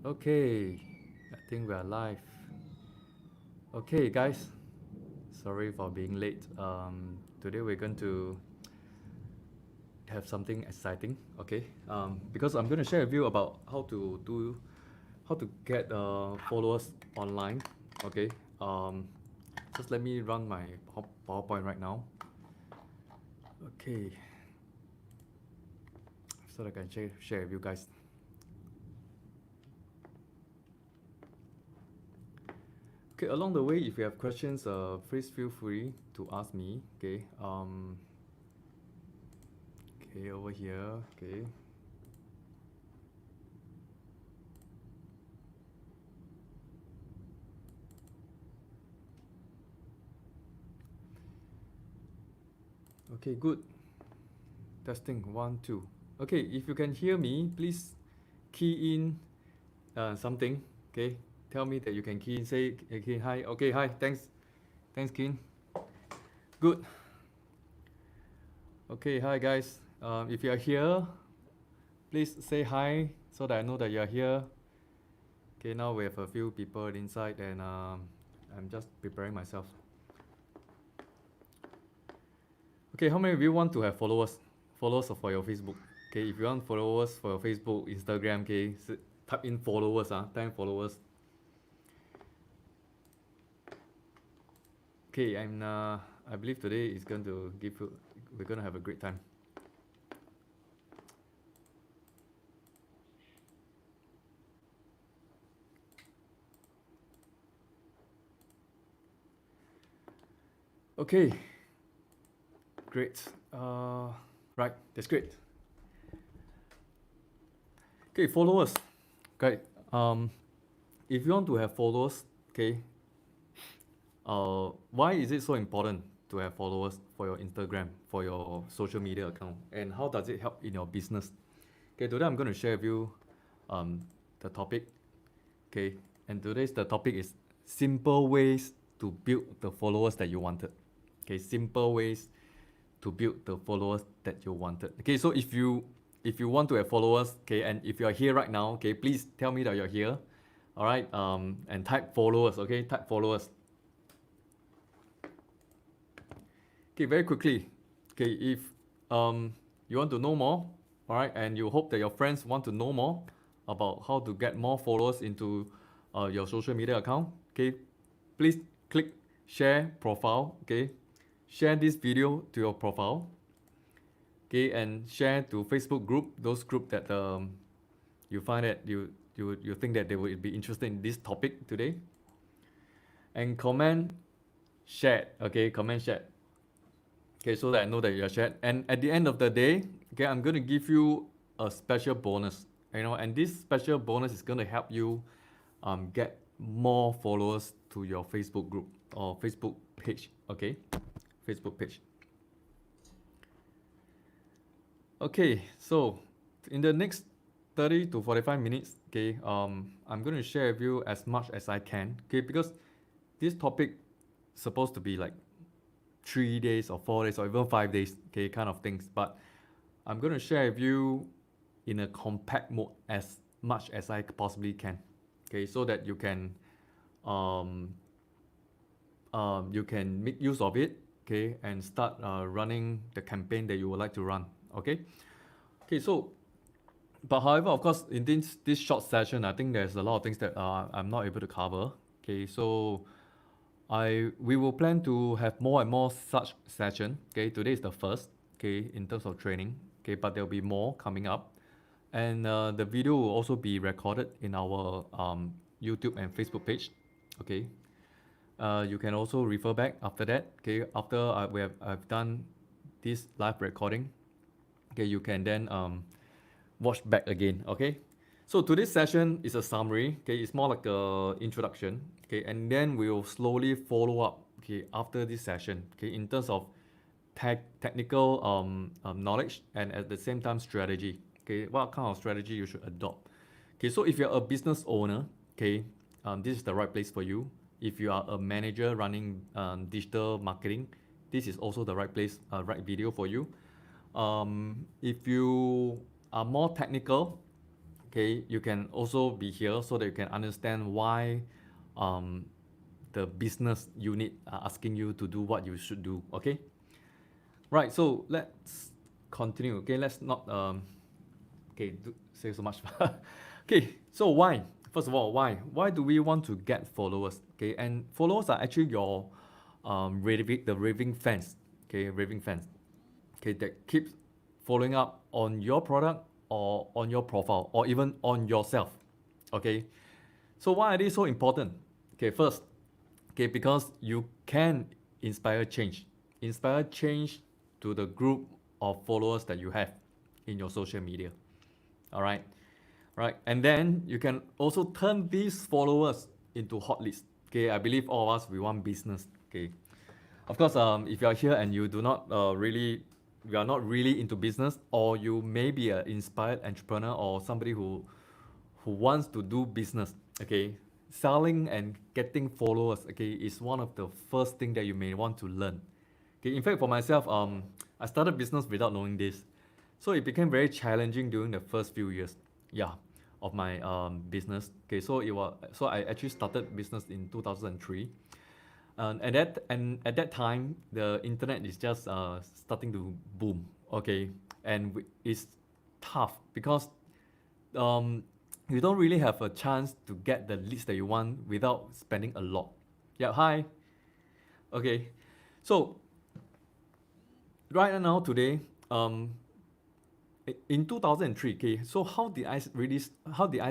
Okay, I think we are live. Okay, guys, sorry for being late. Today we're going to have something exciting. Okay, because I'm going to share with you about how to get followers online. Okay, just let me run my PowerPoint right now. Okay, so that I can share with you guys. Okay, along the way, if you have questions, please feel free to ask me. Okay, okay, over here. Okay. Okay, good. Testing one, two. Okay, if you can hear me, please key in something. Okay, tell me that you can key in. Say okay, hi. Okay, hi. Thanks, Keen. Good. Okay, hi guys. If you are here, please say hi so that I know that you are here. Okay, now we have a few people inside, and I'm just preparing myself. Okay, how many of you want to have followers? Followers for your Facebook. Okay, if you want followers for your Facebook, Instagram, okay, type in followers, type in followers. Okay, I believe today is going to give you, we're going to have a great time. Okay, great. Right, that's great. Okay, followers. Okay, if you want to have followers, okay, why is it so important to have followers for your Instagram, for your social media account, and how does it help in your business? Okay, today I'm going to share with you um, the topic. Okay, and today's the topic is simple ways to build the followers that you wanted. Okay, simple ways to build the followers that you wanted. Okay, so if you want to have followers, okay, and if you are here right now, okay, please tell me that you're here. All right, and type followers. Okay, type followers. Okay, very quickly. Okay, if you want to know more, all right, and you hope that your friends want to know more about how to get more followers into your social media account, okay, please click share profile. Okay, share this video to your profile. Okay, and share to Facebook group, those group that you find that you think that they would be interested in this topic today, and comment share. Okay, comment share. Okay, so that I know that you are shared. And at the end of the day, okay, I'm going to give you a special bonus. And this special bonus is going to help you get more followers to your Facebook group or Facebook page. Okay, Facebook page. Okay, so in the next 30 to 45 minutes, okay, I'm going to share with you as much as I can. Okay, because this topic is supposed to be like 3 days or 4 days or even 5 days, okay, kind of things. But I'm going to share with you in a compact mode as much as I possibly can, okay, so that um, you can make use of it, okay, and start running the campaign that you would like to run, okay. Okay, so but however, of course, in this short session, I think there's a lot of things that I'm not able to cover. Okay, so we will plan to have more and more such session. Okay, today is the first. Okay, in terms of training. Okay, but there'll be more coming up, and the video will also be recorded in our YouTube and Facebook page. Okay, you can also refer back after that. Okay, after I've done this live recording. Okay, you can then watch back again. Okay, so today's session is a summary. Okay, it's more like a introduction. Okay, and then we'll slowly follow up. Okay, after this session. Okay, in terms of technical knowledge and at the same time strategy. Okay, what kind of strategy you should adopt. Okay, so if you're a business owner, okay, this is the right place for you. If you are a manager running digital marketing, this is also the right place, right video for you. If you are more technical, okay, you can also be here so that you can understand why um, the business unit are asking you to do what you should do. Okay, right. So let's continue. Okay, let's not say so much. Okay, so why? First of all, why? Why do we want to get followers? Okay, and followers are actually your the raving fans. Okay, raving fans. Okay, that keeps following up on your product or on your profile or even on yourself. Okay, so why are they so important? Okay, first, okay, because you can inspire change to the group of followers that you have in your social media. All right, right, and then you can also turn these followers into hot leads. Okay, I believe all of us we want business. Okay, of course, if you are here and you do not you are not really into business, or you may be an inspired entrepreneur or somebody who wants to do business. Okay, selling and getting followers. Okay, is one of the first thing that you may want to learn. Okay, in fact, for myself, I started business without knowing this, so it became very challenging during the first few years. Yeah, of my business. Okay, so I actually started business in 2003. At that time, the internet is just starting to boom. Okay, and it's tough because um, you don't really have a chance to get the leads that you want without spending a lot. Yeah, hi. Okay, so right now today, in 2003, okay, so how did I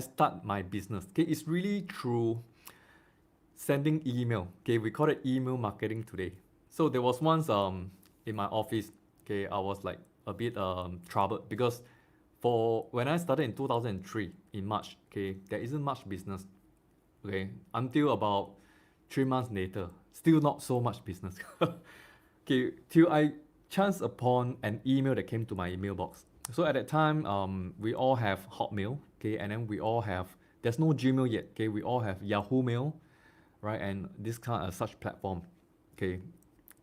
start my business? Okay, it's really through sending email. Okay, we call it email marketing today. So there was once in my office, okay, I was like a bit troubled because for when I started in 2003 in March, okay, there isn't much business. Okay, until about 3 months later, still not so much business. Okay, till I chanced upon an email that came to my email box. So at that time, we all have Hotmail, okay, and then we all have there's no Gmail yet, okay, we all have Yahoo Mail, right, and this kind of such platform, okay,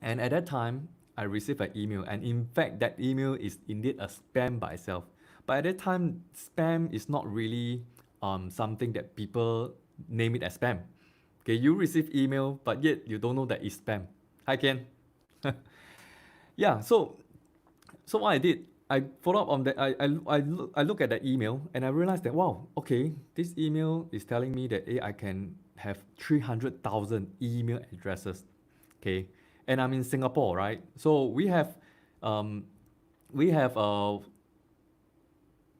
and at that time, I received an email, and in fact, that email is indeed a spam by itself. But at that time, spam is not really something that people name it as spam. Okay, you receive email, but yet you don't know that it's spam. Hi Ken. Yeah, so what I did, I follow up on that. I look at the email and I realized that wow, okay, this email is telling me that I can have 300,000 email addresses. Okay, and I'm in Singapore, right? So um, we have a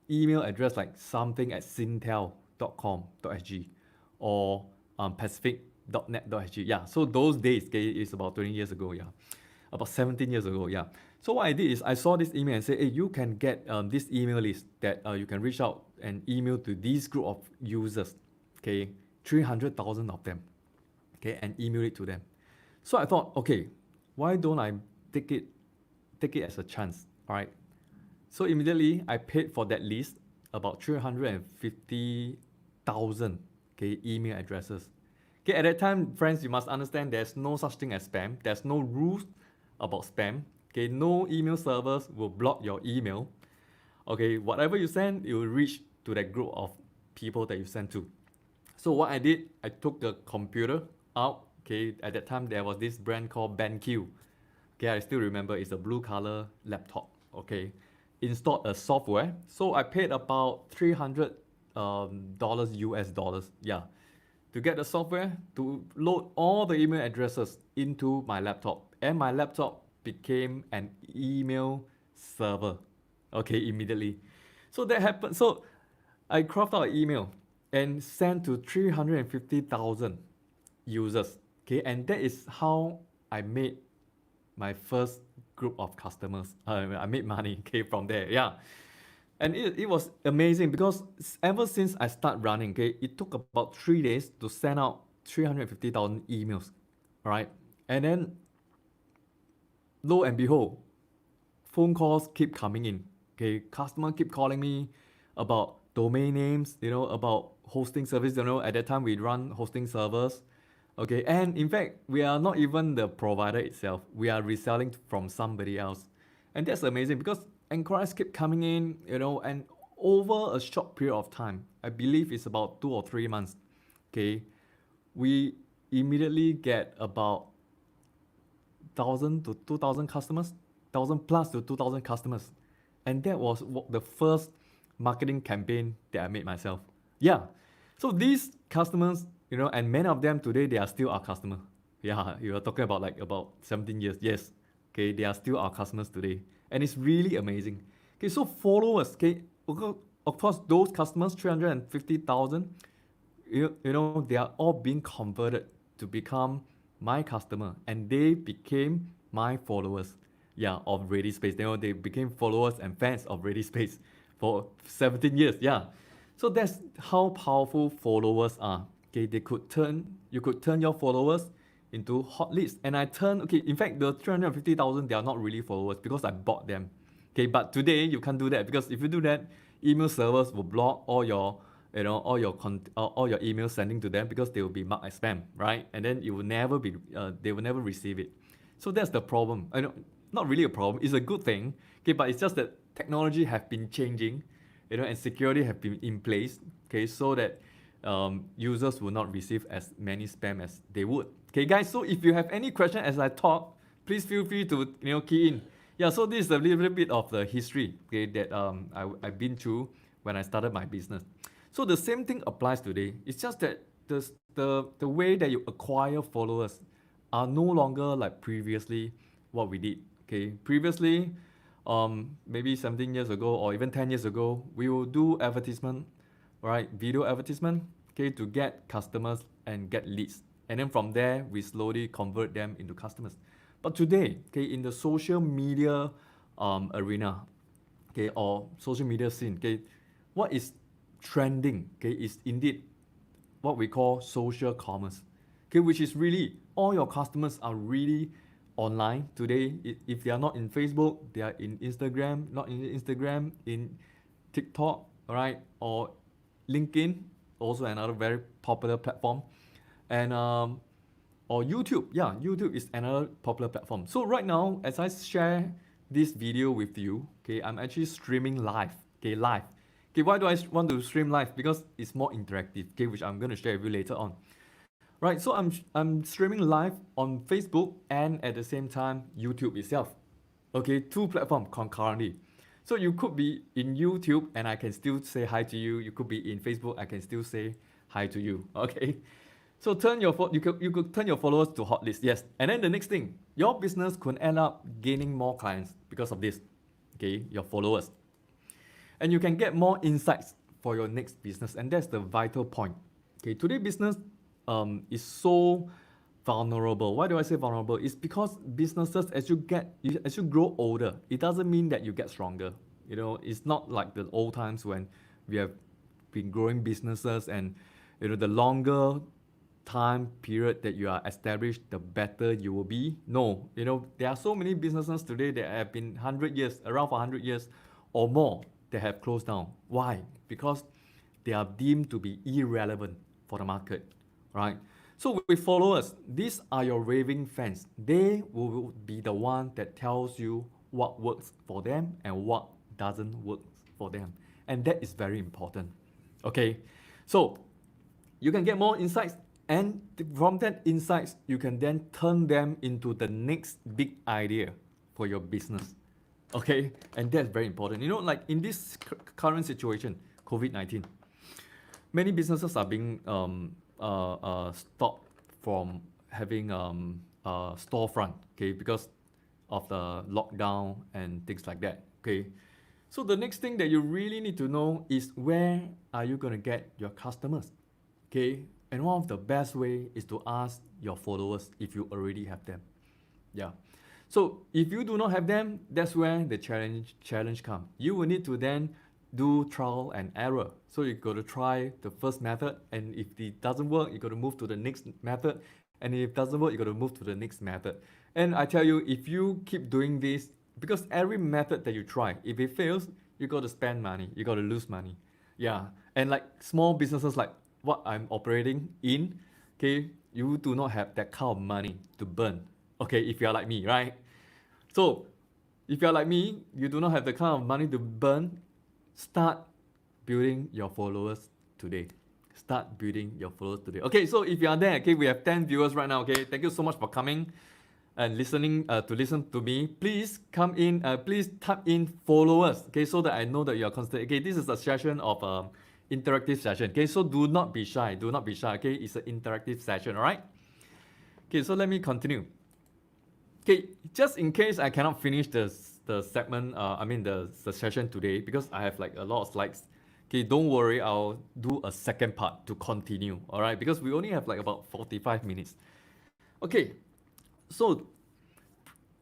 email address like something at singtel.com.sg or pacific.net.sg. Yeah, so those days, okay, is about 20 years ago. Yeah, about 17 years ago. Yeah. So what I did is I saw this email and said, hey, you can get this email list that you can reach out and email to this group of users. Okay, 300,000 of them. Okay, and email it to them. So I thought, okay, why don't I take it take it as a chance? All right. So immediately I paid for that list about 350,000 okay, email addresses. Okay, at that time, friends, you must understand there's no such thing as spam. There's no rules about spam. Okay, no email servers will block your email. Okay, whatever you send, it will reach to that group of people that you send to. So what I did, I took the computer out. Okay, at that time there was this brand called BenQ. Okay, I still remember it's a blue color laptop. Okay, installed a software. So I paid about $300 US dollars. Yeah, to get the software to load all the email addresses into my laptop, and my laptop became an email server. Okay, immediately. So that happened. So I crafted out an email and sent to 350,000 users. Okay, and that is how I made my first group of customers. I made money, okay, from there. Yeah. And it was amazing because ever since I start running, okay, it took about 3 days to send out 350,000 emails. All right. And then lo and behold, phone calls keep coming in. Okay, customer keep calling me about domain names, about hosting service. At that time we run hosting servers. Okay, and in fact, we are not even the provider itself. We are reselling from somebody else. And that's amazing because inquiries keep coming in, and over a short period of time, I believe it's about 2 or 3 months, okay, we immediately get about 1,000 to 2,000 customers, 1,000 plus to 2,000 customers. And that was the first marketing campaign that I made myself. Yeah. So these customers, and many of them today, they are still our customer. Yeah, you are talking about like about 17 years. Yes. Okay, they are still our customers today. And it's really amazing. Okay, so followers, okay, of course, those customers, 350,000, they are all being converted to become my customer, and they became my followers. Yeah, of Ready Space. They became followers and fans of Ready Space for 17 years. Yeah. So that's how powerful followers are. Okay, you could turn your followers into hot leads. And in fact, the 350,000, they are not really followers because I bought them. Okay, but today you can't do that because if you do that, email servers will block all your emails sending to them because they will be marked as spam, right? And then they will never receive it. So that's the problem. I know, not really a problem. It's a good thing. Okay, but it's just that technology have been changing, and security have been in place. Okay, so that users will not receive as many spam as they would. Okay, guys. So if you have any question as I talk, please feel free to key in. Yeah. So this is a little bit of the history, okay, that I've been through when I started my business. So the same thing applies today. It's just that the way that you acquire followers are no longer like previously what we did. Okay, previously, maybe 17 years ago or even 10 years ago, we will do advertisement, right? Video advertisement, okay, to get customers and get leads. And then from there, we slowly convert them into customers. But today, okay, in the social media arena, okay, or social media scene, okay, what is trending, okay, is indeed what we call social commerce, okay, which is really all your customers are really online today. If they are not in Facebook, they are in Instagram, not in Instagram, in TikTok, right, or LinkedIn, also another very popular platform, and or YouTube. Yeah, YouTube is another popular platform. So right now, as I share this video with you, okay, I'm actually streaming live, okay, live. Okay, why do I want to stream live? Because it's more interactive, okay, which I'm going to share with you later on. Right, so I'm streaming live on Facebook and at the same time YouTube itself. Okay, two platforms concurrently. So you could be in YouTube and I can still say hi to you. You could be in Facebook, I can still say hi to you. Okay. So you could turn your followers to hot lists, yes. And then the next thing, your business could end up gaining more clients because of this. Okay, your followers. And you can get more insights for your next business, and that's the vital point. Okay, today business is so vulnerable. Why do I say vulnerable? It's because businesses, as you grow older, it doesn't mean that you get stronger. It's not like the old times when we have been growing businesses, and the longer time period that you are established, the better you will be. No, there are so many businesses today that have been 100 years, around for 100 years or more, that have closed down. Why? Because they are deemed to be irrelevant for the market, right? So with followers, these are your raving fans. They will be the one that tells you what works for them and what doesn't work for them. And that is very important. Okay, so you can get more insights, and from that insights, you can then turn them into the next big idea for your business. Okay, and that's very important. Like in this current situation, COVID-19, many businesses are being stopped from having storefront, okay, because of the lockdown and things like that. Okay, so the next thing that you really need to know is where are you going to get your customers. Okay, and one of the best way is to ask your followers if you already have them. Yeah. So if you do not have them, that's where the challenge comes. You will need to then do trial and error. So you got to try the first method, and if it doesn't work, you got to move to the next method, and if it doesn't work, you got to move to the next method. And I tell you, if you keep doing this, because every method that you try, if it fails, you got to spend money, you got to lose money. Yeah, and like small businesses like what I'm operating in, okay, you do not have that kind of money to burn. Okay, if you're like me, right? So if you're like me, you do not have the kind of money to burn, start building your followers today. Start building your followers today. Okay, so if you are there, okay, we have 10 viewers right now. Okay, thank you so much for coming and listening to listen to me. Please come in. Please type in followers. Okay, so that I know that you are constant. Okay, this is a session of interactive session. Okay, so do not be shy. Do not be shy. Okay, it's an interactive session. All right. Okay, so let me continue. Okay, just in case I cannot finish the segment, the session today because I have like a lot of slides. Okay, don't worry, I'll do a second part to continue. All right, because we only have like about 45 minutes. Okay, so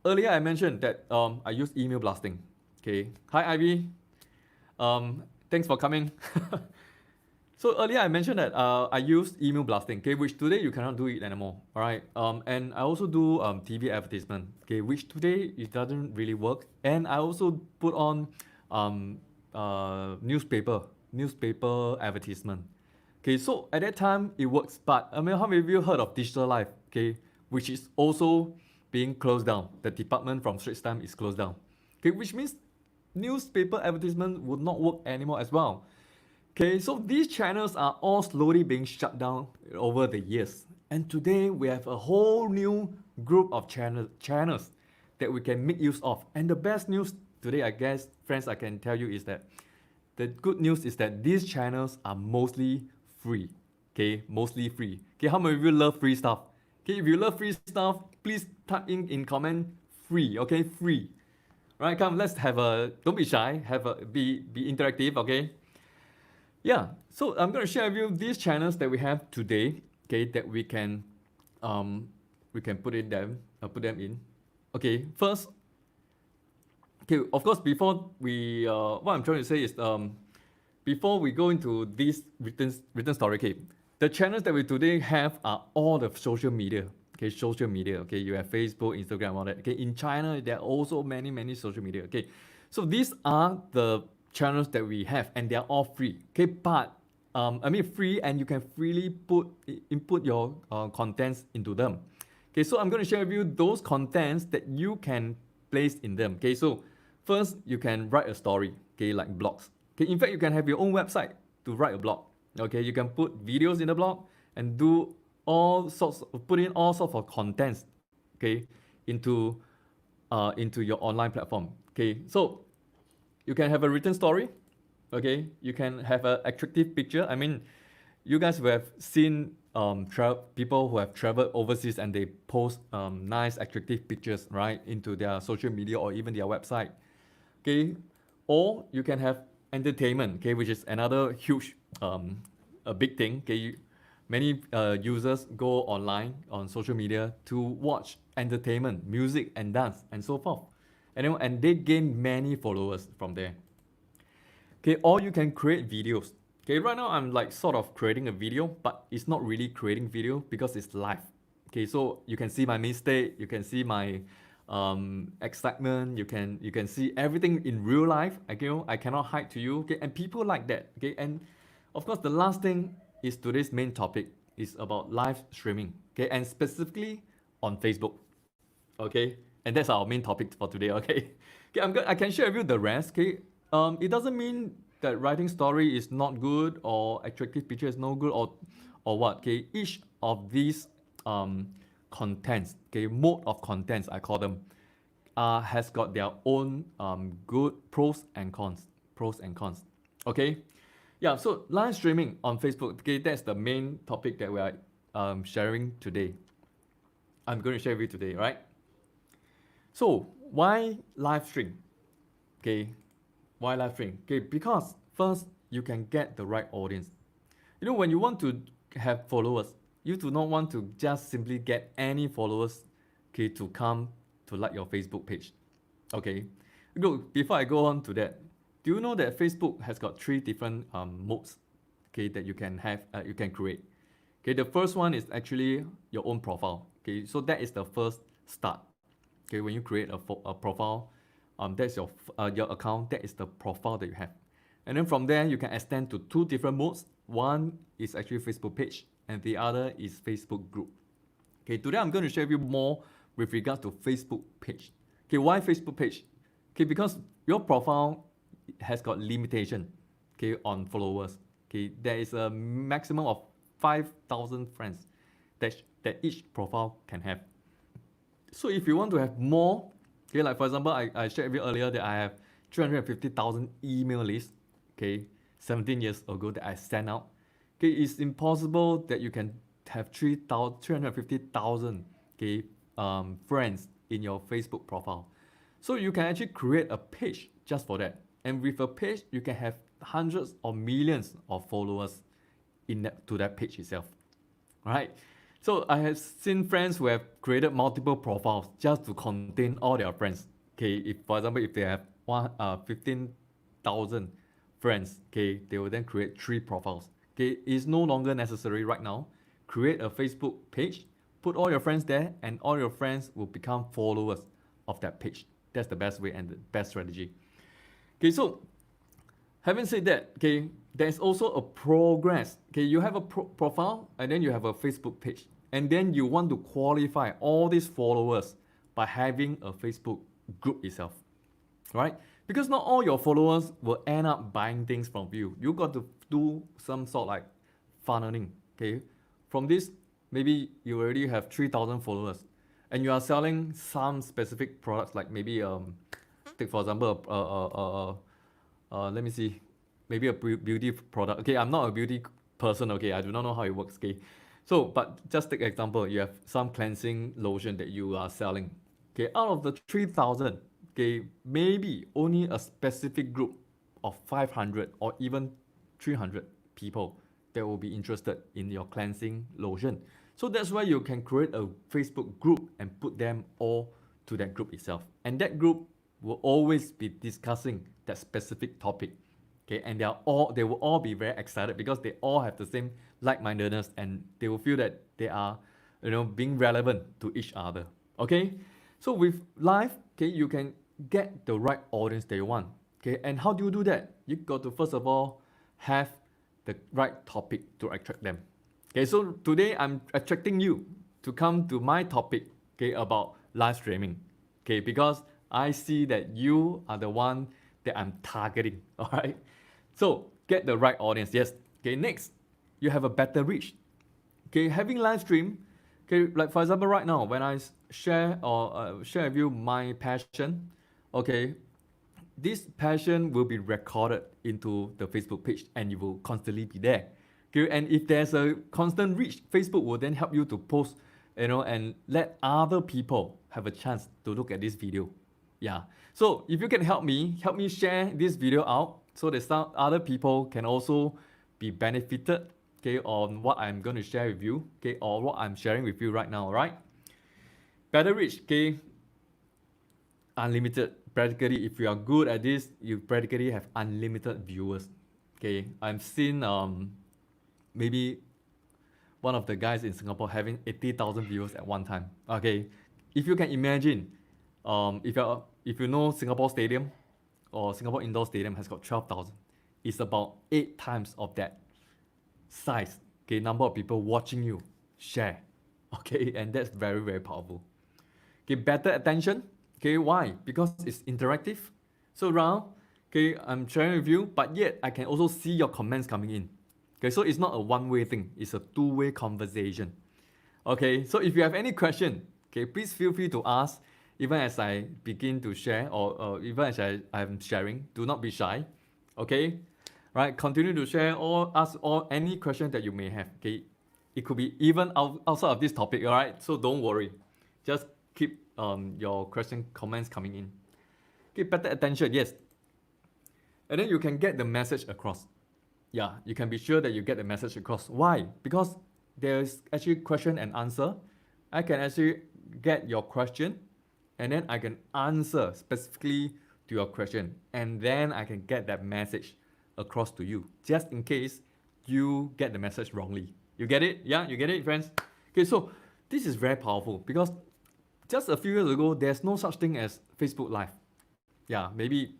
earlier I mentioned that I use email blasting. Okay, hi Ivy. Thanks for coming. So earlier I mentioned that I use email blasting, okay, which today you cannot do it anymore, all right? And I also do TV advertisement, okay, which today it doesn't really work. And I also put on newspaper advertisement. Okay, so at that time it works, but I mean, how many of you heard of Digital Life, okay, which is also being closed down? The department from Straits Times is closed down, okay, which means newspaper advertisement would not work anymore as well. Okay, so these channels are all slowly being shut down over the years. And today we have a whole new group of channels that we can make use of. And the best news today, I guess, friends, I can tell you is that the good news is that these channels are mostly free. Okay, mostly free. Okay, how many of you love free stuff? Okay, if you love free stuff, please type in comment free. Okay, free. Right, come, let's have a, don't be shy, be interactive, okay? Yeah, so I'm going to share with you these channels that we have today, okay, that we can put them in. Okay, first, okay, of course, before we, what I'm trying to say is, before we go into this written story, okay, the channels that we today have are all the social media, okay, okay, you have Facebook, Instagram, all that, okay. In China, there are also many social media, okay. So these are the channels that we have, and they are all free, okay, but free, and you can freely input your contents into them. Okay, so I'm going to share with you those contents that you can place in them. Okay, so first you can write a story, okay, like blogs. Okay, in fact, you can have your own website to write a blog. Okay, you can put videos in the blog and put in all sorts of contents, okay, into your online platform. Okay, so you can have a written story, okay? You can have an attractive picture. I mean, you guys will have seen people who have traveled overseas and they post nice attractive pictures, right, into their social media or even their website, okay? Or you can have entertainment, okay, which is another huge, a big thing, okay? Many users go online on social media to watch entertainment, music and dance and so forth. And they gain many followers from there. Okay, or you can create videos. Okay, right now I'm like sort of creating a video, but it's not really creating video because it's live. Okay, so you can see my mistake, you can see my excitement, you can see everything in real life. Okay, I cannot hide to you. Okay, and people like that. Okay, and of course the last thing is today's main topic is about live streaming. Okay, and specifically on Facebook. Okay. And that's our main topic for today, okay? Okay, I can share with you the rest, okay? It doesn't mean that writing story is not good or attractive picture is no good or what, okay? Each of these contents, okay, mode of contents, I call them, has got their own good pros and cons, okay? Yeah, so live streaming on Facebook, okay, that's the main topic that we are sharing today. I'm going to share with you today, right? So why live stream? Okay, why live stream? Okay, because first you can get the right audience. You know, when you want to have followers, you do not want to just simply get any followers, okay, to come to like your Facebook page. Okay, look, before I go on to that, do you know that Facebook has got 3 different modes, okay, that you can have, you can create. Okay, the first one is actually your own profile. Okay, so that is the first start. Okay, when you create a profile, that's your account, that is the profile that you have. And then from there, you can extend to 2 different modes. One is actually Facebook page, and the other is Facebook group. Okay, today I'm going to share with you more with regards to Facebook page. Okay, why Facebook page? Okay, because your profile has got limitation. okay, on followers. Okay, there is a maximum of 5,000 friends that each profile can have. So if you want to have more, okay, like for example, I shared with you earlier that I have 350,000 email lists, okay, 17 years ago that I sent out. Okay, it's impossible that you can have 350,000 okay, friends in your Facebook profile. So you can actually create a page just for that. And with a page, you can have hundreds or millions of followers to that page itself. Right? So I have seen friends who have created multiple profiles just to contain all their friends. Okay, if for example, if they have 15,000 friends, okay, they will then create 3 profiles. Okay, it's no longer necessary right now. Create a Facebook page, put all your friends there, and all your friends will become followers of that page. That's the best way and the best strategy. Okay, so having said that, okay, there's also a progress. Okay, you have a profile and then you have a Facebook page. And then you want to qualify all these followers by having a Facebook group itself. Right? Because not all your followers will end up buying things from you. You got to do some sort like funneling. Okay. From this, maybe you already have 3,000 followers and you are selling some specific products like maybe take for example let me see, maybe a beauty product. Okay, I'm not a beauty person. Okay, I do not know how it works. Okay, so but just take example, you have some cleansing lotion that you are selling. Okay, out of the 3,000, okay, maybe only a specific group of 500 or even 300 people that will be interested in your cleansing lotion. So that's why you can create a Facebook group and put them all to that group itself. And that group will always be discussing that specific topic. Okay, and they will all be very excited because they all have the same like-mindedness and they will feel that they are, being relevant to each other. Okay, so with live, okay, you can get the right audience that you want. Okay, and how do you do that? You got to first of all have the right topic to attract them. Okay, so today I'm attracting you to come to my topic, okay, about live streaming. Okay, because I see that you are the one that I'm targeting. All right. So get the right audience. Yes. Okay. Next, you have a better reach. Okay, having live stream. Okay, like for example, right now when I share with you my passion. Okay, this passion will be recorded into the Facebook page and you will constantly be there. Okay, and if there's a constant reach, Facebook will then help you to post, and let other people have a chance to look at this video. Yeah. So if you can help me share this video out so that some other people can also be benefited, okay, on what I'm going to share with you, okay, or what I'm sharing with you right now, all right? Better reach, okay, unlimited. Practically, if you are good at this, you practically have unlimited viewers. Okay, I've seen maybe one of the guys in Singapore having 80,000 viewers at one time. Okay, if you can imagine, if you know Singapore Stadium or Singapore Indoor Stadium has got 12,000, it's about 8 times of that size. Okay, number of people watching you share. Okay, and that's very, very powerful. Okay, better attention. Okay, why? Because it's interactive. So now, okay, I'm sharing with you, but yet I can also see your comments coming in. Okay, so it's not a one-way thing, it's a two-way conversation. Okay, so if you have any question, okay, please feel free to ask, even as I begin to share or even as I'm sharing. Do not be shy. Okay, right? Continue to share or ask all any question that you may have. Okay, it could be even outside of this topic. All right, so don't worry. Just keep your question comments coming in. Okay, better attention, yes. And then you can get the message across. Yeah, you can be sure that you get the message across. Why? Because there's actually question and answer. I can actually get your question and then I can answer specifically to your question. And then I can get that message across to you, just in case you get the message wrongly. You get it? Yeah, you get it, friends? Okay, so this is very powerful because just a few years ago, there's no such thing as Facebook Live. Yeah, maybe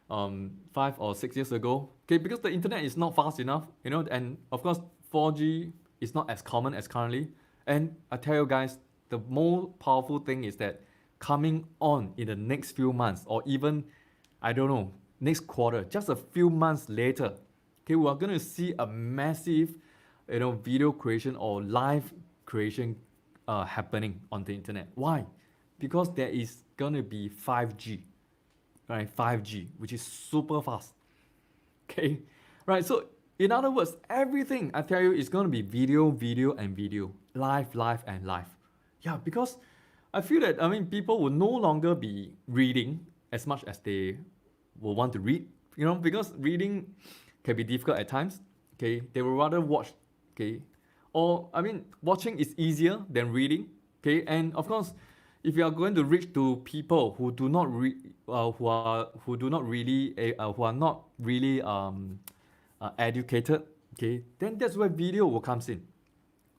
5 or 6 years ago. Okay, because the internet is not fast enough, and of course 4G is not as common as currently. And I tell you guys, the more powerful thing is that coming on in the next few months or even, I don't know, next quarter, just a few months later, okay, we are going to see a massive, video creation or live creation happening on the internet. Why? Because there is going to be 5G, right? 5G, which is super fast. Okay, right? So in other words, everything I tell you is going to be video, video, and video, live, live, and live. Yeah, because I feel that people will no longer be reading as much as they will want to read, because reading can be difficult at times. Okay, they will rather watch. Okay, or watching is easier than reading. Okay, and of course, if you are going to reach to people who do not who are not really educated, okay, then that's where video will comes in,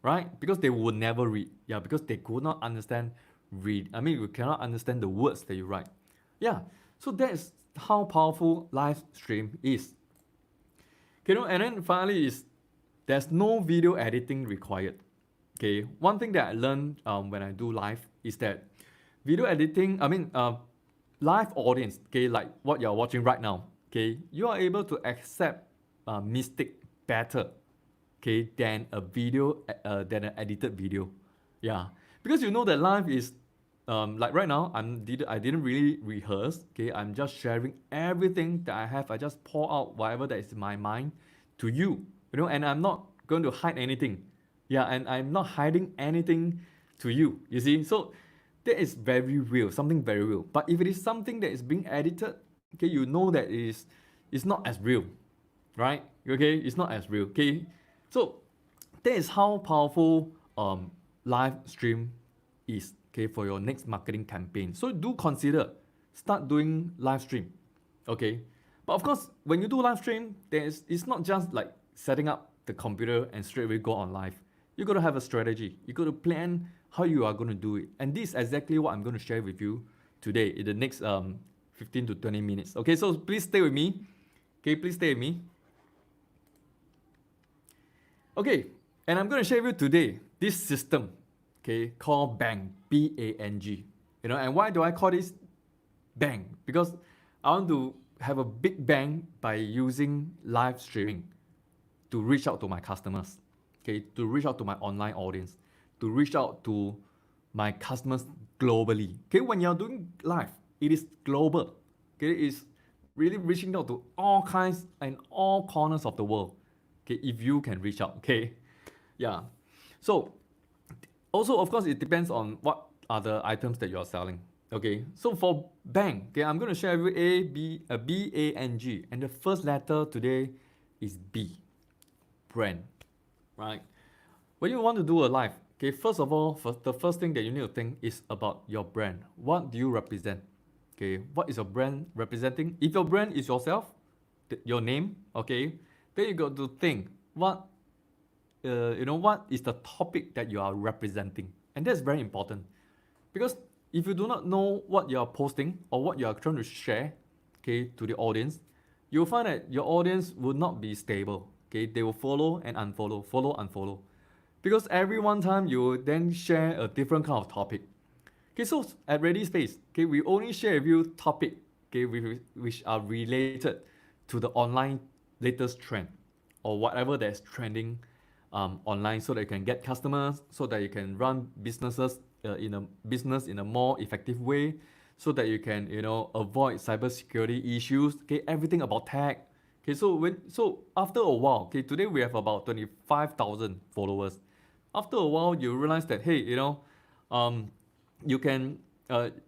right? Because they would never read, yeah, because they could not understand read. You cannot understand the words that you write, yeah. So that is how powerful live stream is. Okay, and then finally is there's no video editing required. Okay, one thing that I learned when I do live is that video editing, live audience, okay, like what you're watching right now, okay, you are able to accept mistake better, okay, than a video, than an edited video, yeah, because you know that live is like right now I didn't really rehearse, okay, I'm just sharing everything that I have. I just pour out whatever that is in my mind to you, and I'm not going to hide anything, yeah, and I'm not hiding anything to you. You see, so that is very real, something very real. But if it is something that is being edited, okay, you know that it's not as real, right? Okay, it's not as real. Okay, so that is how powerful live stream is, okay, for your next marketing campaign. So do consider start doing live stream, okay. But of course, when you do live stream, it's not just like setting up the computer and straight away go on live. You got to have a strategy. You got to plan how you are going to do it. And this is exactly what I'm going to share with you today in the next 15 to 20 minutes. Okay, so please stay with me. Okay, please stay with me. Okay, and I'm going to share with you today this system, okay, called Bang, B-A-N-G. And why do I call this Bang? Because I want to have a big bang by using live streaming to reach out to my customers, okay, to reach out to my online audience, to reach out to my customers globally. Okay, when you're doing live, it is global. Okay, it's really reaching out to all kinds and all corners of the world. Okay, if you can reach out. Okay, yeah. So also, of course, it depends on what are the items that you are selling. Okay, so for Bang, okay, I'm going to share with B-A-N-G, and the first letter today is B, brand, right? When you want to do a live, okay, first of all, the first thing that you need to think is about your brand. What do you represent? Okay, what is your brand representing? If your brand is yourself, your name, okay, then you got to think what is the topic that you are representing, and that's very important, because if you do not know what you are posting or what you are trying to share, okay, to the audience, you'll find that your audience will not be stable. Okay, they will follow and unfollow, follow, unfollow, because every one time you then share a different kind of topic. Okay, so at Ready Space, okay, we only share with you topic, okay, which are related to the online latest trend or whatever that's trending online, so that you can get customers, so that you can run businesses in a more effective way, so that you can avoid cybersecurity issues. Okay, everything about tech. Okay, so after a while, okay, today we have about 25,000 followers. After a while, you realize that hey, you can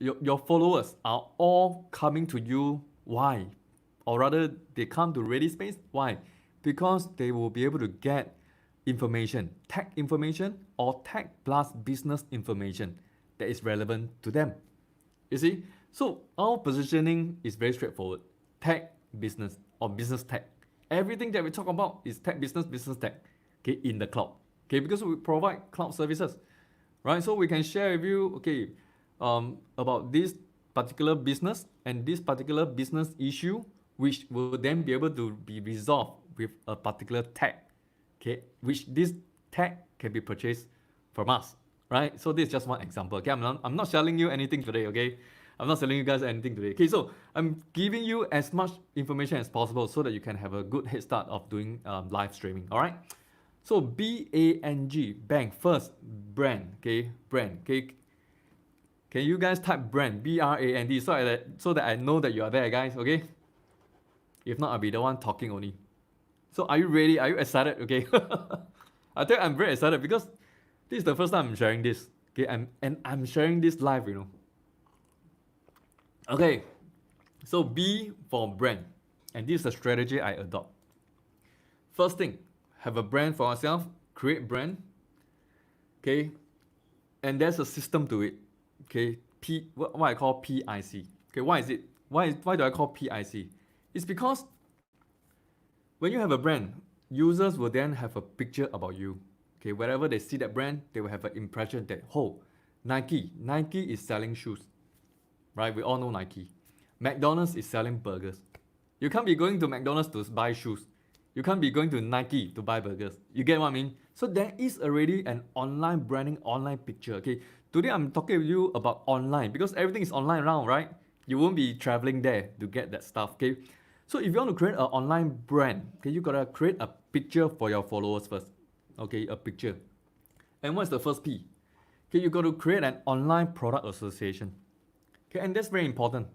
your followers are all coming to you. Why? Or rather, they come to Ready Space. Why? Because they will be able to get information, tech information, or tech plus business information that is relevant to them. You see? So our positioning is very straightforward. Tech, business, or business tech. Everything that we talk about is tech, business tech, okay, in the cloud. Okay, because we provide cloud services, right? So we can share with you, okay, about this particular business and this particular business issue, which will then be able to be resolved with a particular tech, okay, which this tech can be purchased from us, right? So this is just one example. Okay, I'm not selling you anything today. Okay, I'm not selling you guys anything today. Okay, so I'm giving you as much information as possible so that you can have a good head start of doing live streaming. All right. So BANG, bang, first brand. Okay, brand. Okay, can you guys type brand, BRAND, so that I know that you are there, guys. Okay. If not, I'll be the one talking only. So are you ready? Are you excited? Okay. I tell you, I'm very excited because this is the first time I'm sharing this. Okay, I'm sharing this live, Okay, so B for brand. And this is the strategy I adopt. First thing, have a brand for yourself, create brand. Okay, and there's a system to it. Okay, what I call PIC. Okay, why is it? Why do I call PIC? It's because when you have a brand, users will then have a picture about you. Okay, wherever they see that brand, they will have an impression that, oh, Nike is selling shoes, right? We all know Nike. McDonald's is selling burgers. You can't be going to McDonald's to buy shoes. You can't be going to Nike to buy burgers. You get what I mean? So there is already an online branding, online picture. Okay, today I'm talking with you about online because everything is online now, right? You won't be traveling there to get that stuff. Okay, so if you want to create an online brand, okay, you gotta create a picture for your followers first. Okay, a picture. And what's the first P? Okay, you got to create an online product association. Okay, and that's very important.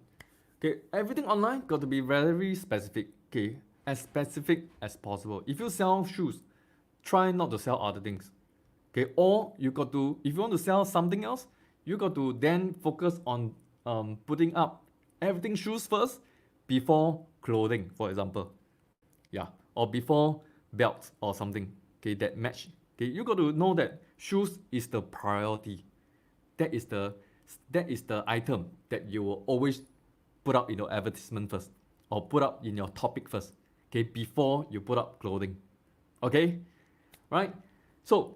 Okay, everything online got to be very specific. Okay, as specific as possible. If you sell shoes, try not to sell other things. Okay, or you got to, if you want to sell something else, you got to then focus on putting up everything shoes first before clothing, for example. Yeah, or before belts or something. Okay, that match. Okay, you got to know that shoes is the priority. That is the item that you will always put up in your advertisement first, or put up in your topic first. Okay, before you put up clothing. Okay, right? So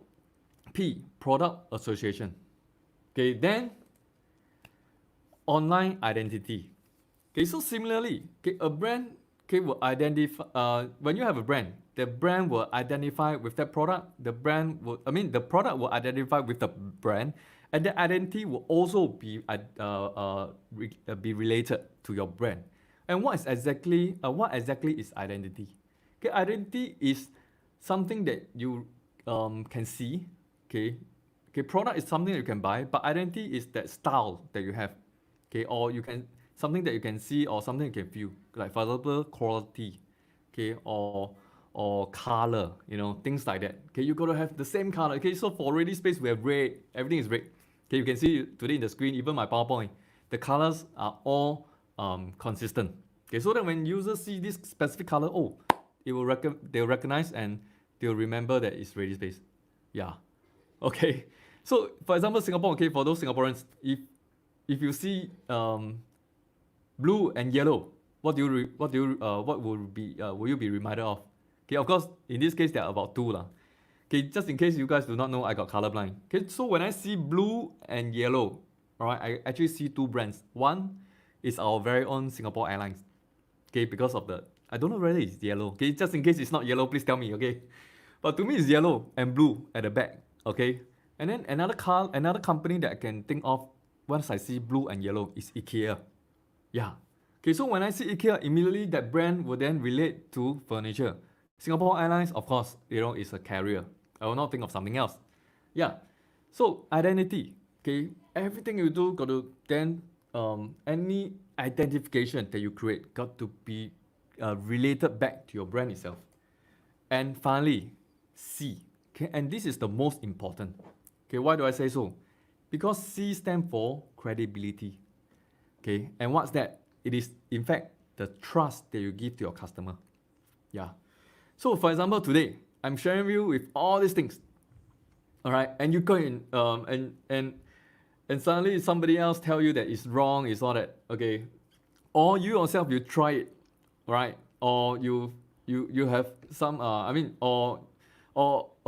P, product association. Okay, then online identity. Okay, so similarly, okay, a brand, okay, will identify, when you have a brand, the brand will identify with that product. The product will identify with the brand, and the identity will also be related to your brand. And what exactly is identity? Okay, identity is something that you can see. Okay, product is something that you can buy, but identity is that style that you have. Okay, or you can something that you can see or something you can feel. Like for example, quality. Okay, or color, things like that. Okay, you gotta have the same color. Okay, so for ready space we have red, everything is red. Okay, you can see today in the screen, even my PowerPoint, the colors are all consistent. Okay, so that when users see this specific color, they'll recognize and they'll remember that it's ready space. Yeah. Okay. So for example, Singapore. Okay, for those Singaporeans, if you see blue and yellow, what will you be reminded of? Okay, of course, in this case there are about two lah. Okay, just in case you guys do not know, I got colorblind. Okay, so when I see blue and yellow, all right, I actually see two brands. One is our very own Singapore Airlines. Okay, because of I don't know whether it's yellow. Okay, just in case it's not yellow, please tell me. Okay, but to me it's yellow and blue at the back. Okay, and then another company that I can think of once I see blue and yellow is IKEA. Yeah. Okay, so when I see IKEA, immediately that brand will then relate to furniture. Singapore Airlines, of course, is a carrier. I will not think of something else. Yeah. So identity. Okay, everything you do got to then any identification that you create got to be related back to your brand itself. And finally, C. Okay, and this is the most important. Okay, why do I say so? Because C stands for credibility. Okay, and what's that? It is, in fact, the trust that you give to your customer. Yeah. So, for example, today, I'm sharing you with all these things. All right, and you go in, and suddenly somebody else tell you that it's wrong, it's all that. Okay, or you yourself, you try it, right? Or you have some, or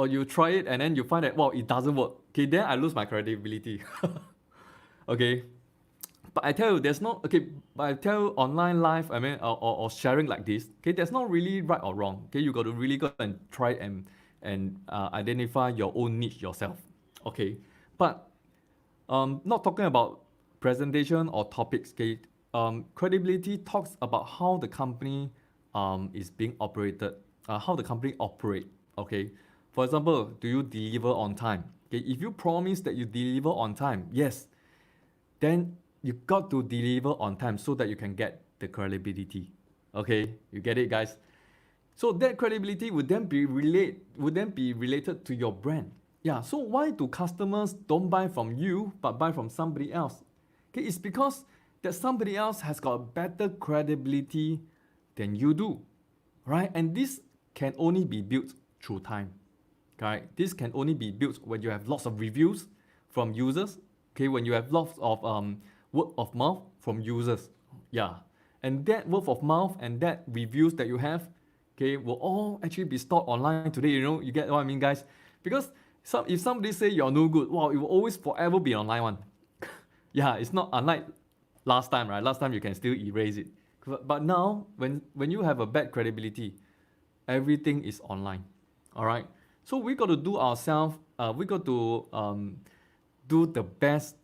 you try it and then you find that, well, it doesn't work. Okay, then I lose my credibility. Okay, but I tell you, but I tell you online live, or sharing like this, okay, there's not really right or wrong. Okay, you got to really go and try and identify your own niche yourself. Okay, but not talking about presentation or topics. Okay, credibility talks about how the company is being operated, how the company operate. Okay, for example, do you deliver on time? Okay, if you promise that you deliver on time, yes, then you got to deliver on time so that you can get the credibility. Okay, you get it, guys? So that credibility would then be related to your brand. Yeah. So why do customers don't buy from you but buy from somebody else? Okay, it's because that somebody else has got better credibility than you do, right? And this can only be built through time. Right? This can only be built when you have lots of reviews from users. Okay, when you have lots of word of mouth from users. Yeah, and that word of mouth and that reviews that you have, okay, will all actually be stored online today. You get what I mean, guys? Because if somebody say you're no good, wow, it will always forever be online one. Yeah, it's not unlike last time, right? Last time you can still erase it, but now when you have a bad credibility, everything is online. All right. So we got to do ourselves. We got to do the best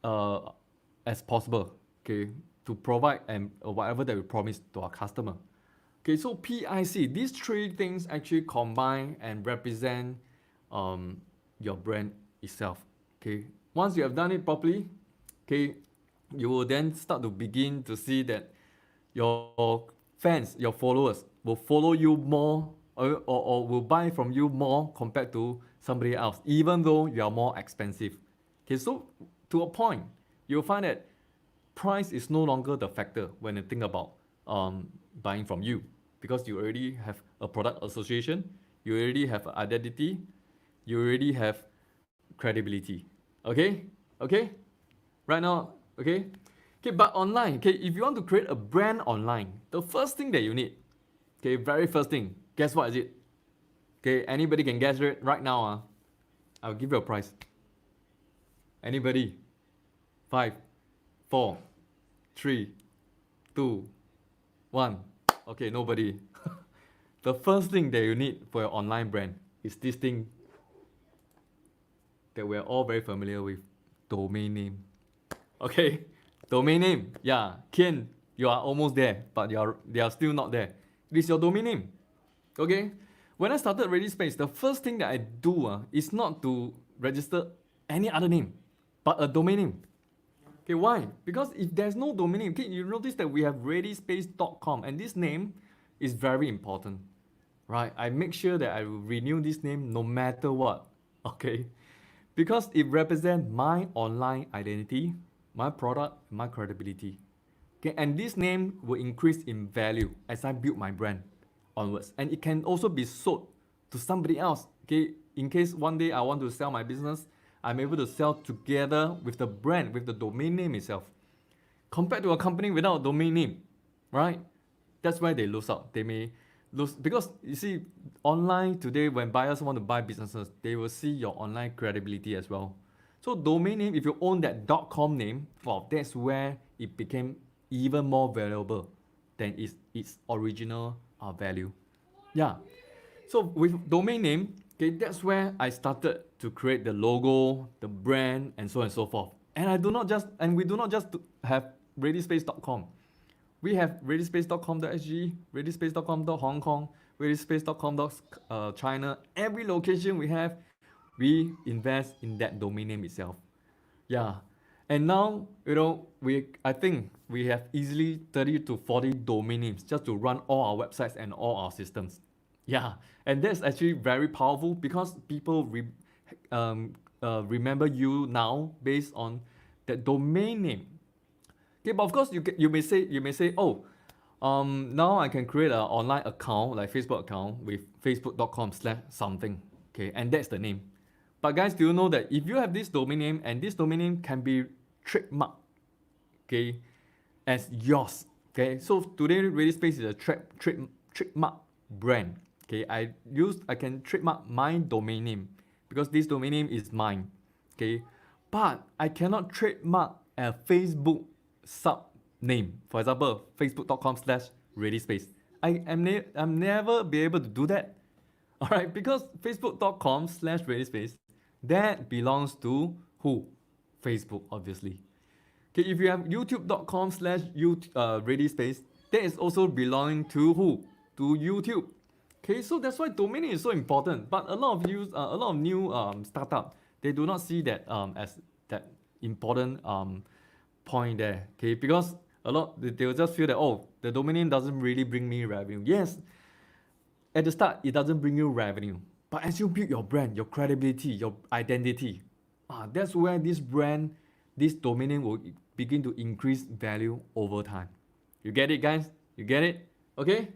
uh, as possible. Okay, to provide and whatever that we promise to our customer. Okay, so PIC. These three things actually combine and represent your brand itself. Okay, once you have done it properly, okay, you will then start to begin to see that your fans, your followers will follow you more or will buy from you more compared to somebody else, even though you are more expensive. Okay, so to a point, you'll find that price is no longer the factor when you think about buying from you because you already have a product association, you already have identity, you already have credibility. Okay? Okay? Right now, okay? Okay, but online, okay, if you want to create a brand online, the first thing that you need, okay, very first thing, guess what is it? Okay, anybody can guess it right now. I'll give you a prize. Anybody? 5, 4, 3, 2, 1. Okay, nobody. The first thing that you need for your online brand is this thing that we're all very familiar with, domain name. Okay, domain name. Yeah, Kian, you are almost there, but they are still not there. It is your domain name. Okay, when I started Ready Space, the first thing that I do is not to register any other name, but a domain name. Okay, why? Because if there's no domain name, okay, you notice that we have readyspace.com, and this name is very important, right? I make sure that I will renew this name no matter what. Okay, because it represents my online identity, my product, my credibility. Okay, and this name will increase in value as I build my brand onwards. And it can also be sold to somebody else. Okay, in case one day I want to sell my business, I'm able to sell together with the brand, with the domain name itself. Compared to a company without a domain name, right? That's why they lose out. They may lose because you see, online today, when buyers want to buy businesses, they will see your online credibility as well. So domain name, if you own that .com name, well, that's where it became even more valuable than its original value. Yeah. So with domain name, okay, that's where I started to create the logo, the brand, and so on and so forth. And we do not just have readyspace.com. We have readyspace.com.sg, readyspace.com.hongkong, readyspace.com.china. Every location we have, we invest in that domain name itself. Yeah. And now, I think we have easily 30 to 40 domain names just to run all our websites and all our systems. Yeah. And that's actually very powerful because people remember you now based on that domain name. Okay, but of course you may say, oh, now I can create an online account like Facebook account with facebook.com/something. Okay, and that's the name. But guys, do you know that if you have this domain name and this domain name can be trademarked, okay, as yours. Okay, so today Ready Space is a trademark brand. Okay, I can trademark my domain name because this domain name is mine. Okay, but I cannot trademark a Facebook sub name. For example, facebook.com/readyspace. I'm never be able to do that. All right, because facebook.com/readyspace, that belongs to who? Facebook, obviously. Okay, if you have youtube.com/ready space, that is also belonging to who? To YouTube. Okay, so that's why domain name is so important. But a lot of new startup, they do not see that as that important point there. Okay, because a lot they will just feel that, oh, the domain name doesn't really bring me revenue. Yes, at the start it doesn't bring you revenue, but as you build your brand, your credibility, your identity, that's where this brand, this domain name will begin to increase value over time. You get it, guys? You get it? Okay.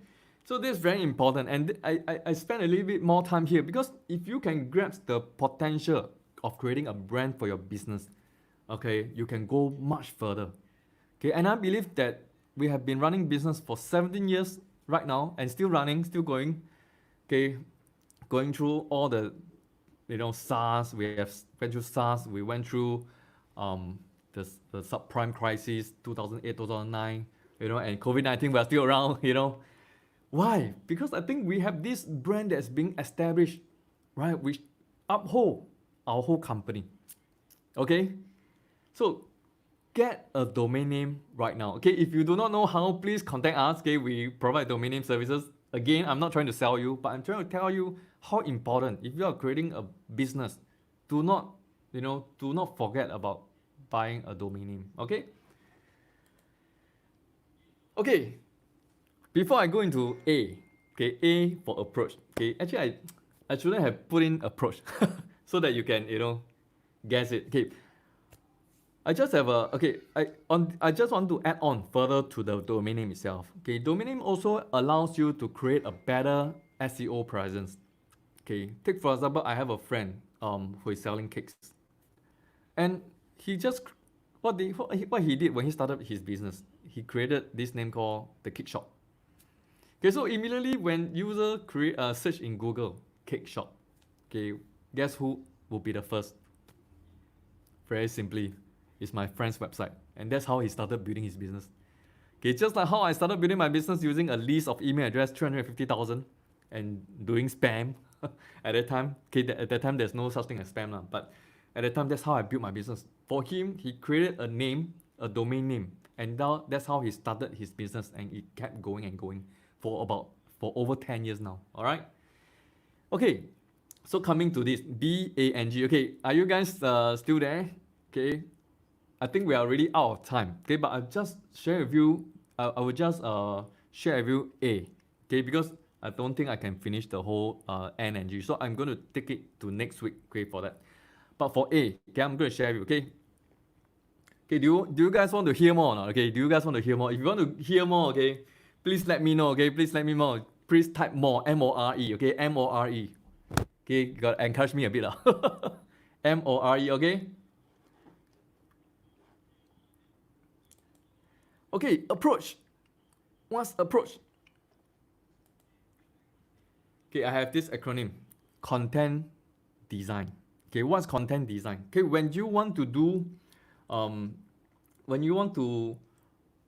So this is very important, and I spend a little bit more time here because if you can grasp the potential of creating a brand for your business, okay, you can go much further. Okay, and I believe that we have been running business for 17 years right now and still running, still going. Okay, going through all the, SARS. We have went through SARS. We went through um, the subprime crisis, 2008, 2009. And COVID-19. We are still around. Why? Because I think we have this brand that's being established, right, which uphold our whole company. Okay, so get a domain name right now. Okay, if you do not know how, please contact us. Okay, we provide domain name services. Again, I'm not trying to sell you, but I'm trying to tell you how important. If you are creating a business, do not forget about buying a domain name. Okay. Okay. Before I go into A, okay, A for approach. Okay, actually I shouldn't have put in approach so that you can guess it. Okay, I just have a I just want to add on further to the domain name itself. Okay, domain name also allows you to create a better SEO presence. Okay, take for example, I have a friend who is selling cakes, and he just what he did when he started his business, he created this name called the Cake Shop. Okay, so immediately when user create search in Google cake shop, okay, guess who will be the first? Very simply, it's my friend's website, and that's how he started building his business. Okay, just like how I started building my business using a list of email address 350,000 and doing spam at that time. Okay, at that time there's no such thing as spam lah, but at that time that's how I built my business. For him, he created a name, a domain name, and now that's how he started his business, and it kept going and going for over 10 years now. All right. Okay. So coming to this BANG. Okay, are you guys still there? Okay. I think we are already out of time. Okay, but I'll just share with you. I will just share with you A. Okay, because I don't think I can finish the whole N and G. So I'm going to take it to next week. Okay, for that. But for A, okay, I'm going to share with you. Okay. Okay, do you guys want to hear more or not? Okay, do you guys want to hear more? If you want to hear more, okay, please let me know. Okay, please let me know. Please type more. MORE. Okay, MORE. Okay, you gotta encourage me a bit. MORE. Okay. Okay, approach. What's approach? Okay, I have this acronym, content design. Okay, what's content design? Okay, when you want to do, when you want to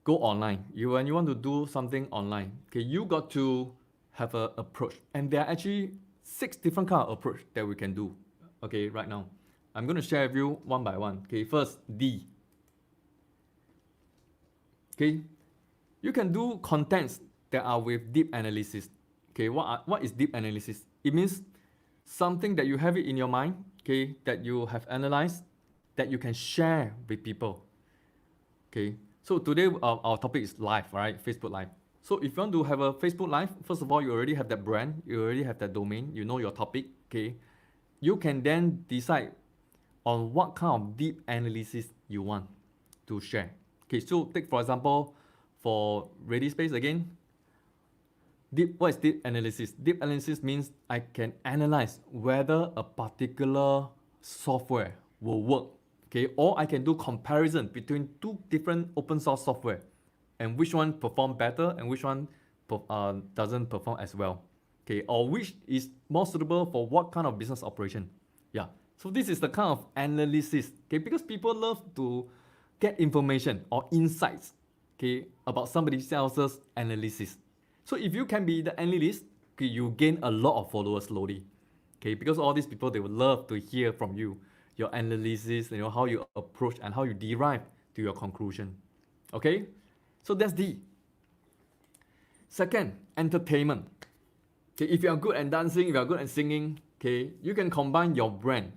go online, when you want to do something online, okay, you got to have an approach, and there are actually 6 different kind of approach that we can do. Okay, right now, I'm going to share with you one by one. Okay, first D. Okay, you can do contents that are with deep analysis. Okay, what is deep analysis? It means something that you have it in your mind, okay, that you have analyzed, that you can share with people. Okay, so today our topic is live, right? Facebook Live. So if you want to have a Facebook Live, first of all, you already have that brand, you already have that domain, you know your topic, okay? You can then decide on what kind of deep analysis you want to share. Okay, so take for example, for Ready Space again, what is deep analysis? Deep analysis means I can analyze whether a particular software will work, okay, or I can do comparison between 2 different open source software, and which one perform better and which one doesn't perform as well, okay, or which is more suitable for what kind of business operation. Yeah, so this is the kind of analysis, okay, because people love to get information or insights, okay, about somebody else's analysis. So if you can be the analyst, okay, you gain a lot of followers slowly, okay, because all these people, they would love to hear from you, your analysis, how you approach and how you derive to your conclusion. Okay, so that's D. Second, entertainment. Okay, if you are good at dancing, if you are good at singing, okay, you can combine your brand.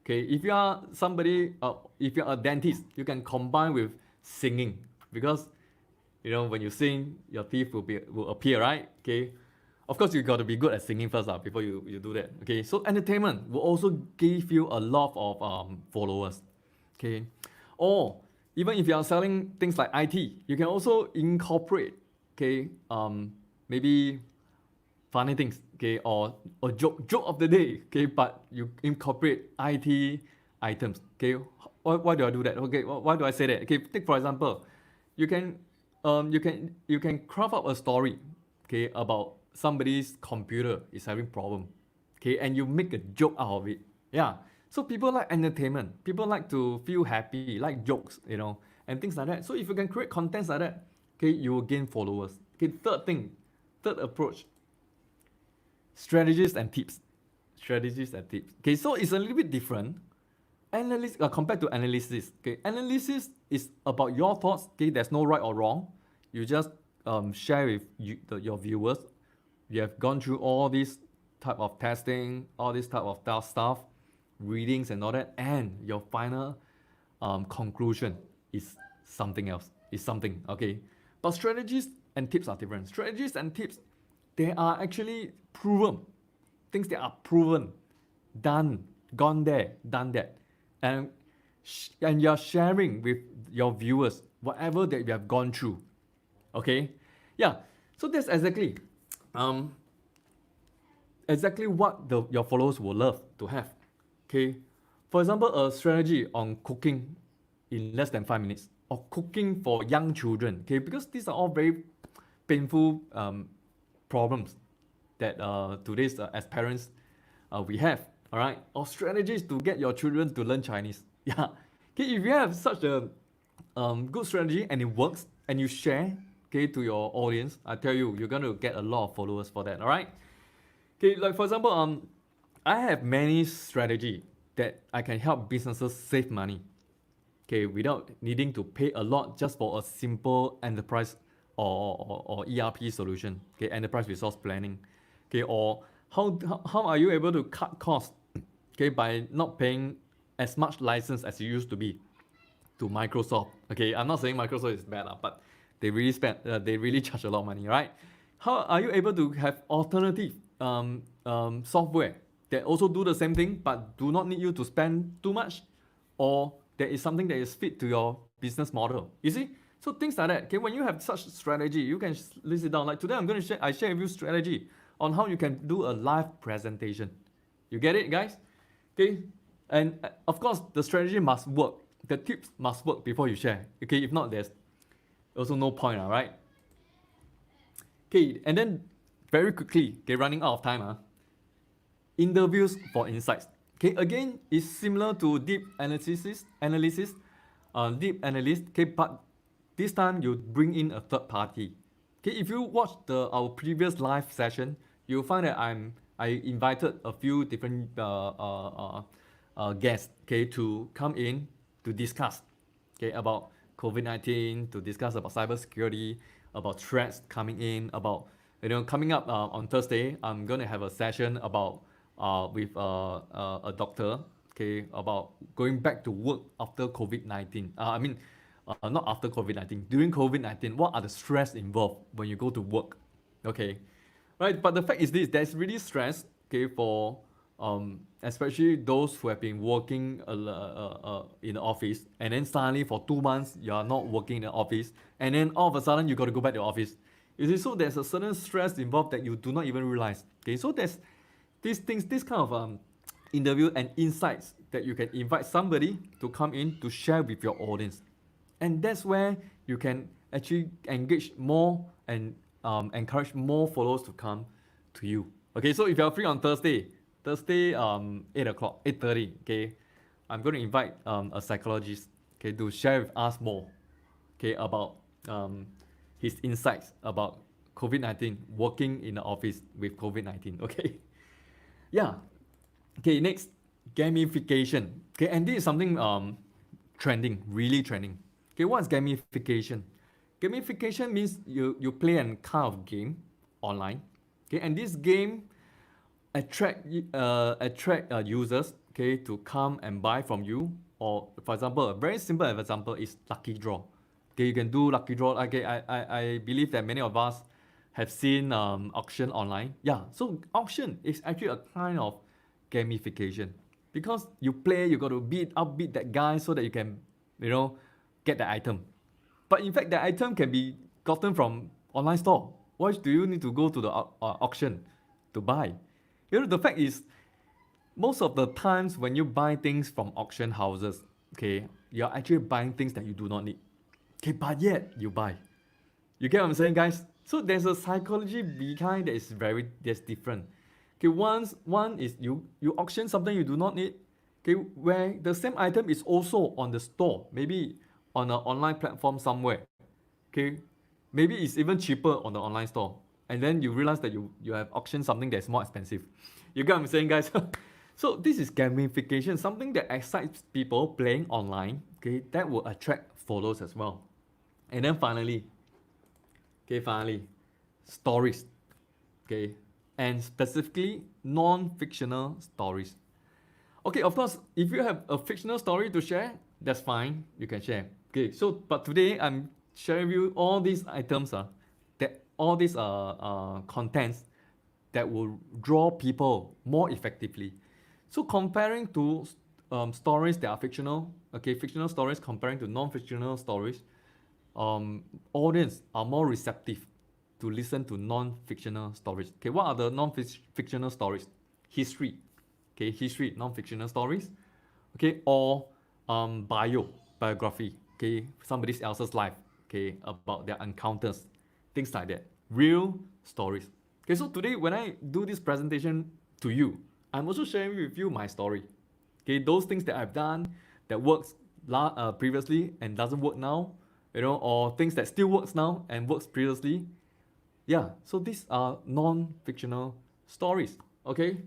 Okay, if you are somebody, if you are a dentist, you can combine with singing, because when you sing, your teeth will appear, right? Okay, of course you got to be good at singing first, before you do that. Okay, so entertainment will also give you a lot of followers. Okay, or even if you are selling things like IT, you can also incorporate, okay, maybe funny things, okay, or a joke of the day, okay, but you incorporate IT items, okay. Why do I do that? Okay, why do I say that? Okay, take for example, you can you can craft up a story, okay, about somebody's computer is having problem, okay, and you make a joke out of it. Yeah, so people like entertainment, people like to feel happy, like jokes, and things like that. So if you can create contents like that, okay, you will gain followers. Okay, third approach, strategies and tips. Strategies and tips. Okay, so it's a little bit different. Compared to analysis. Okay, analysis is about your thoughts. Okay, there's no right or wrong. You just share with your viewers. You have gone through all this type of testing, all this type of stuff, readings and all that, and your final conclusion is something else. Is something, okay. But strategies and tips are different. Strategies and tips, they are actually proven. Things that are proven, done, gone there, done that. And you're sharing with your viewers whatever that you have gone through. Okay? Yeah. So that's exactly what your followers will love to have. Okay? For example, a strategy on cooking in less than 5 minutes, or cooking for young children. Okay? Because these are all very painful problems that today's as parents we have. All right, or strategies to get your children to learn Chinese. Yeah, okay. If you have such a good strategy and it works, and you share, okay, to your audience, I tell you, you're gonna get a lot of followers for that. All right. Okay, like for example, I have many strategy that I can help businesses save money. Okay, without needing to pay a lot just for a simple enterprise or ERP solution. Okay, enterprise resource planning. Okay, or how are you able to cut costs, okay, by not paying as much license as you used to be to Microsoft. Okay, I'm not saying Microsoft is bad, but they really charge a lot of money, right? How are you able to have alternative software that also do the same thing but do not need you to spend too much, or there is something that is fit to your business model? You see, so things like that. Okay, when you have such strategy, you can list it down. Like today, I share with you strategy on how you can do a live presentation. You get it, guys? Okay, and of course the strategy must work. The tips must work before you share. Okay, if not, there's also no point, right? Okay, and then very quickly, okay, running out of time. Interviews for insights. Okay, again, it's similar to deep analysis, deep analyst. Okay, but this time you bring in a third party. Okay, if you watch our previous live session, you'll find that I invited a few different guests, okay, to come in to discuss, okay, about COVID-19, to discuss about cybersecurity, about threats coming in, about coming up on Thursday. I'm gonna have a session about with a doctor, okay, about going back to work after COVID-19. Not after COVID-19, during COVID-19, what are the stress involved when you go to work? Okay, right. But the fact is this: there's really stress, okay, for especially those who have been working in the office, and then suddenly for 2 months you are not working in the office, and then all of a sudden you got to go back to the office. You see, so there's a certain stress involved that you do not even realize. Okay, so there's these things, this kind of interview and insights that you can invite somebody to come in to share with your audience. And that's where you can actually engage more and encourage more followers to come to you. Okay, so if you're free on Thursday, 8 o'clock, 8:30, okay, I'm going to invite a psychologist, okay, to share with us more, okay, about his insights about COVID-19, working in the office with COVID-19, okay. Yeah. Okay, next, gamification. Okay, and this is something trending, really trending. Okay, what's gamification? Gamification means you play a kind of game online. Okay, and this game attract users, okay, to come and buy from you. Or for example, a very simple example is lucky draw. Okay, you can do lucky draw. Okay, I believe that many of us have seen auction online. Yeah, so auction is actually a kind of gamification because you play, you got to outbeat that guy so that you can, you know, get the item. But in fact, the item can be gotten from online store. Why do you need to go to the auction to buy? You know, the fact is, most of the times when you buy things from auction houses, okay, you're actually buying things that you do not need. Okay, but yet you buy. You get what I'm saying, guys? So there's a psychology behind that is that's different. Okay, one is you auction something you do not need. Okay, where the same item is also on the store, maybe on an online platform somewhere. Okay, maybe it's even cheaper on the online store, and then you realize that you have auctioned something that's more expensive. You get what I'm saying, guys? So this is gamification, something that excites people playing online. Okay, that will attract followers as well. And then finally, stories. Okay, and specifically non-fictional stories. Okay, of course, if you have a fictional story to share, that's fine. You can share. Okay, so but today I'm sharing with you all these items, that all these contents that will draw people more effectively. So comparing to stories that are fictional, okay, fictional stories comparing to non-fictional stories, audience are more receptive to listen to non-fictional stories. Okay, what are the non-fictional stories? History, okay, history, non-fictional stories, okay, or biography, okay, somebody else's life, okay, about their encounters, things like that, real stories. Okay, so today when I do this presentation to you, I'm also sharing with you my story. Okay, those things that I've done that works previously and doesn't work now, you know, or things that still works now and works previously. Yeah, so these are non-fictional stories. Okay,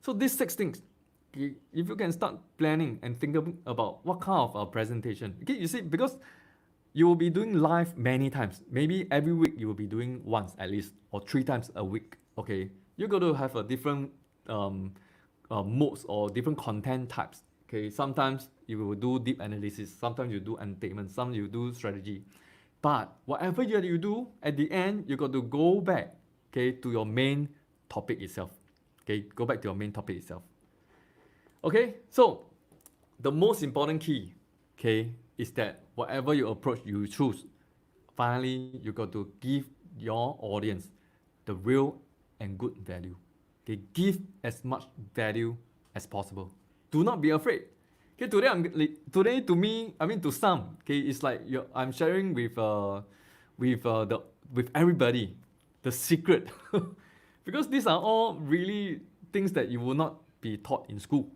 so these six things, okay, if you can start planning and thinking about what kind of a presentation. Okay, you see, because you will be doing live many times. Maybe every week you will be doing once at least, or 3 times a week. Okay, you're going to have a different um, modes or different content types. Okay, sometimes you will do deep analysis, sometimes you do entertainment, some you do strategy. But whatever you do, at the end, you got to go back, okay, to your main topic itself. Okay, go back to your main topic itself. Okay, so the most important key, okay, is that whatever you approach, you choose, finally, you got to give your audience the real and good value. Okay, give as much value as possible. Do not be afraid. Okay, today to me, I mean to some, okay, it's like I'm sharing with everybody the secret, because these are all really things that you will not be taught in school,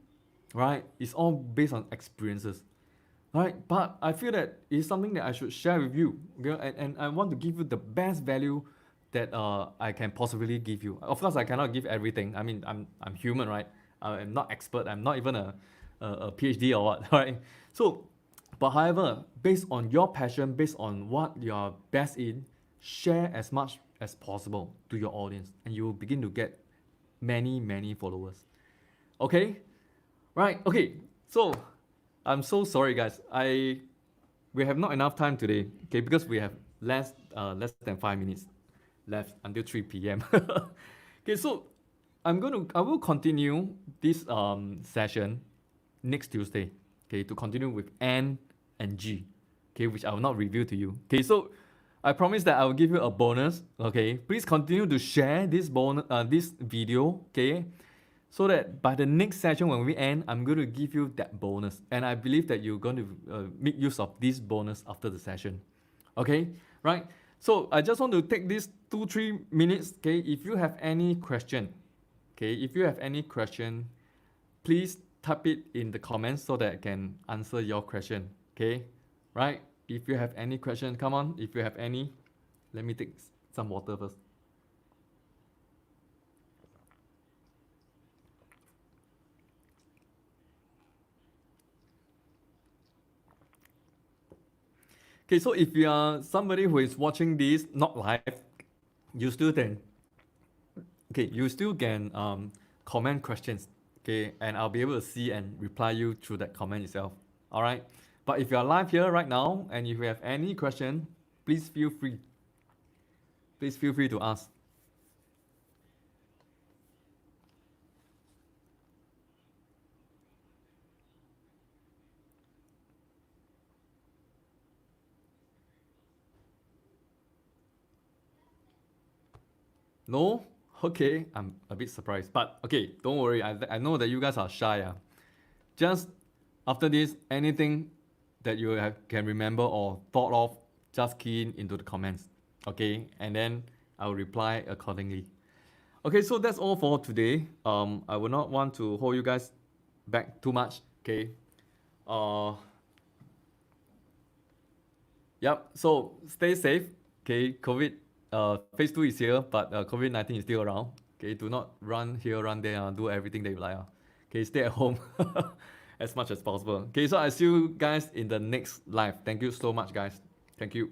right? It's all based on experiences, right? But I feel that it's something that I should share with you, okay? And I want to give you the best value that I can possibly give you. Of course, I cannot give everything. I mean, I'm human, right? I'm not expert. I'm not even a PhD or what, right? So, but however, based on your passion, based on what you are best in, share as much as possible to your audience, and you will begin to get many followers. Okay, right? Okay, so I'm so sorry, guys. We have not enough time today, okay, because we have less than 5 minutes left until 3 p.m. Okay, so I will continue this session next Tuesday. Okay, to continue with N and G. Okay, which I will not reveal to you. Okay, so I promise that I will give you a bonus. Okay, please continue to share this video. Okay, so that by the next session when we end, I'm going to give you that bonus, and I believe that you're going to make use of this bonus after the session. Okay, right? So I just want to take these 2-3 minutes. Okay, if you have any question, please type it in the comments so that I can answer your question. Okay, right? If you have any question, come on. If you have any, let me take some water first. Okay, so if you are somebody who is watching this not live, you still can you still can comment questions. Okay, and I'll be able to see and reply you through that comment itself. All right. But if you are live here right now and if you have any question, please feel free. Please feel free to ask. No? Okay, I'm a bit surprised. But okay, don't worry. I know that you guys are shy. Just after this, anything that you can remember or thought of, just key in into the comments. Okay, and then I'll reply accordingly. Okay, so that's all for today. I will not want to hold you guys back too much. Okay. Uh, yep. So stay safe. Okay. COVID, phase 2 is here, but COVID-19 is still around. Okay. Do not run here, run there. Do everything that you like. Okay. Stay at home as much as possible. Okay. So I see you guys in the next live. Thank you so much, guys. Thank you.